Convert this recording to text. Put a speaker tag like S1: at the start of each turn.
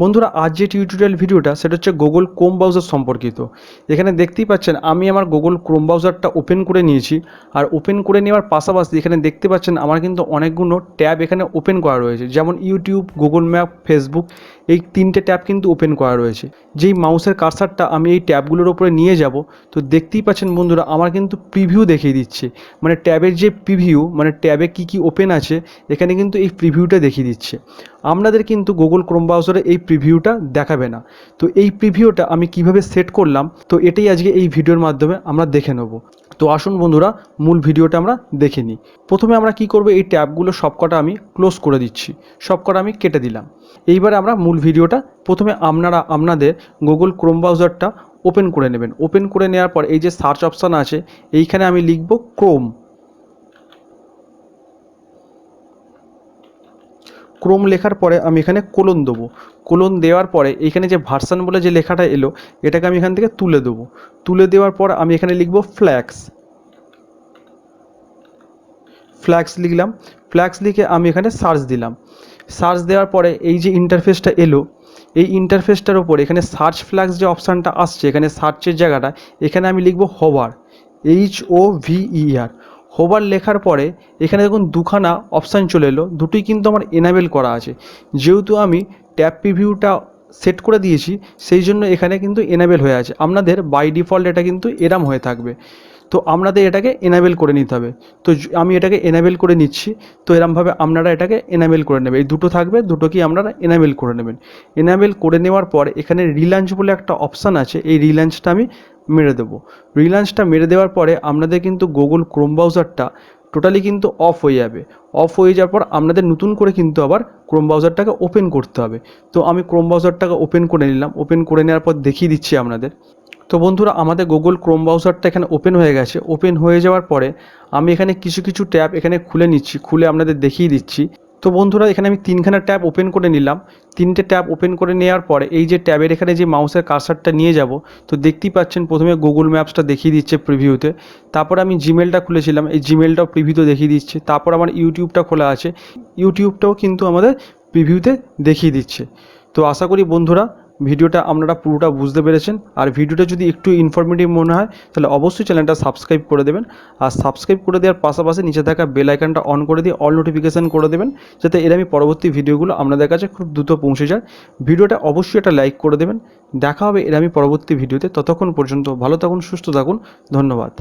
S1: বন্ধুরা আজ যে টিউটোরিয়াল ভিডিওটা সেটা হচ্ছে গুগল ক্রোম ব্রাউজার সম্পর্কিত। এখানে দেখতেই পাচ্ছেন আমি আমার গুগল ক্রোম ব্রাউজারটা ওপেন করে নিয়েছি। আর ওপেন করে নেওয়ার পাশাপাশি এখানে দেখতে পাচ্ছেন আমার কিন্তু অনেকগুলো ট্যাব এখানে ওপেন করা রয়েছে, যেমন ইউটিউব, গুগল ম্যাপ, ফেসবুক, এই তিনটে ট্যাব কিন্তু ওপেন করা রয়েছে। যেই মাউসের কার্সারটা আমি এই ট্যাবগুলোর উপরে নিয়ে যাব, তো দেখতেই পাচ্ছেন বন্ধুরা আমার কিন্তু প্রিভিউ দেখিয়ে দিচ্ছে, মানে ট্যাবের যে প্রিভিউ, মানে ট্যাবে কি কি ওপেন আছে এখানে কিন্তু এই প্রিভিউটা দেখিয়ে দিচ্ছে। আপনাদের কিন্তু গুগল ক্রোম ব্রাউজারে এই প্রিভিউটা দেখাবে না। তো এই প্রিভিউটা আমি কিভাবে সেট করলাম, তো এটাই আজকে এই ভিডিওর মাধ্যমে আমরা দেখে নেব। তো আসুন বন্ধুরা মূল ভিডিওটা আমরা দেখে নিই। প্রথমে আমরা কি করব, এই ট্যাবগুলো সবকটা আমি ক্লোজ করে দিচ্ছি, সবকটা আমি কেটে দিলাম। এইবারে আমরা মূল ভিডিওটা প্রথমে আপনাদের গুগল ক্রোম ব্রাউজারটা ওপেন করে নেবেন। ওপেন করে নেওয়ার পর এই যে সার্চ অপশান আছে এইখানে আমি লিখব ক্রোম। ক্রোম লেখার পরে আমি এখানে কোলন দেবো। কোলন দেওয়ার পরে এইখানে যে ভার্সন বলে যে লেখাটা এলো এটাকে আমি এখান থেকে তুলে দেবো। তুলে দেওয়ার পর আমি এখানে লিখব ফ্ল্যাক্স। ফ্ল্যাক্স লিখলাম। ফ্ল্যাক্স লিখে আমি এখানে সার্চ দিলাম। সার্চ দেওয়ার পরে এই যে ইন্টারফেসটা এলো, এই ইন্টারফেসটার ওপর এখানে সার্চ ফ্ল্যাক্স যে অপশানটা আসছে, এখানে সার্চের জায়গাটা এখানে আমি লিখব হোভার, HOVER। হোভার লেখার পরে এখানে দেখুন দুখানা অপশান চলে এলো, দুটোই কিন্তু আমার এনাবেল করা আছে। যেহেতু আমি ট্যাব প্রিভিউটা সেট করে দিয়েছি সেই জন্য এখানে কিন্তু এনাবেল হয়ে আছে। আপনাদের বাই ডিফল্ট এটা কিন্তু এরম হয়ে থাকবে, তো আপনাদের এটাকে এনাবেল করে নিতে হবে। তো আমি এটাকে এনাবেল করে নিচ্ছি। তো এরমভাবে আপনারা এটাকে এনাবেল করে নেবেন। এই দুটো থাকবে, দুটোকেই আপনারা এনাবেল করে নেবেন। এনাবেল করে নেওয়ার পর এখানে রিলাঞ্চ বলে একটা অপশান আছে, এই রিলাঞ্চটা আমি মেরে দেবো। রিলাঞ্চটা মেরে দেওয়ার পরে আপনাদের কিন্তু গুগল ক্রোম ব্রাউজারটা টোটালি কিন্তু অফ হয়ে যাবে। অফ হয়ে যাওয়ার পর আপনাদের নতুন করে কিন্তু আবার ক্রোম ব্রাউজারটাকে ওপেন করতে হবে। তো আমি ক্রোম ব্রাউজারটাকে ওপেন করে নিলাম। ওপেন করে নেওয়ার পর দেখিয়ে দিচ্ছি আপনাদের। তো বন্ধুরা আমাদের গুগল ক্রোম ব্রাউজারটা এখানে ওপেন হয়ে গেছে। ওপেন হয়ে যাওয়ার পরে আমি এখানে কিছু ট্যাব এখানে খুলে নিচ্ছি, খুলে আপনাদের দেখিয়ে দিচ্ছি। তো বন্ধুরা এখানে আমি তিনখানা ট্যাব ওপেন করে নিলাম। তিনটে ট্যাব ওপেন করে নেওয়ার পরে এই যে ট্যাবের এখানে যে মাউসের কার্সারটা নিয়ে যাব, তো দেখতেই পাচ্ছেন প্রথমে গুগল ম্যাপসটা দেখিয়ে দিচ্ছে প্রিভিউতে। তারপর আমি জিমেলটা খুলেছিলাম, এই জিমেলটাও প্রিভিউতে দেখিয়ে দিচ্ছে। তারপর আমার ইউটিউবটা খোলা আছে, ইউটিউবটাও কিন্তু আমাদের প্রিভিউতে দেখিয়ে দিচ্ছে। তো আশা করি বন্ধুরা ভিডিওটা আপনারা পুরোটা বুঝতে পেরেছেন। আর ভিডিওটা যদি একটু ইনফরমেটিভ মনে হয় তাহলে অবশ্যই চ্যানেলটা সাবস্ক্রাইব করে দেবেন। আর সাবস্ক্রাইব করে দেওয়ার পাশাপাশি নিচে থাকা বেল আইকনটা অন করে দিয়ে অল নোটিফিকেশান করে দেবেন, যাতে এরকমই পরবর্তী ভিডিওগুলো আপনাদের কাছে খুব দ্রুত পৌঁছে যায়। ভিডিওটা অবশ্যই একটা লাইক করে দেবেন। দেখা হবে এরকমই পরবর্তী ভিডিওতে। ততক্ষণ পর্যন্ত ভালো থাকুন, সুস্থ থাকুন। ধন্যবাদ।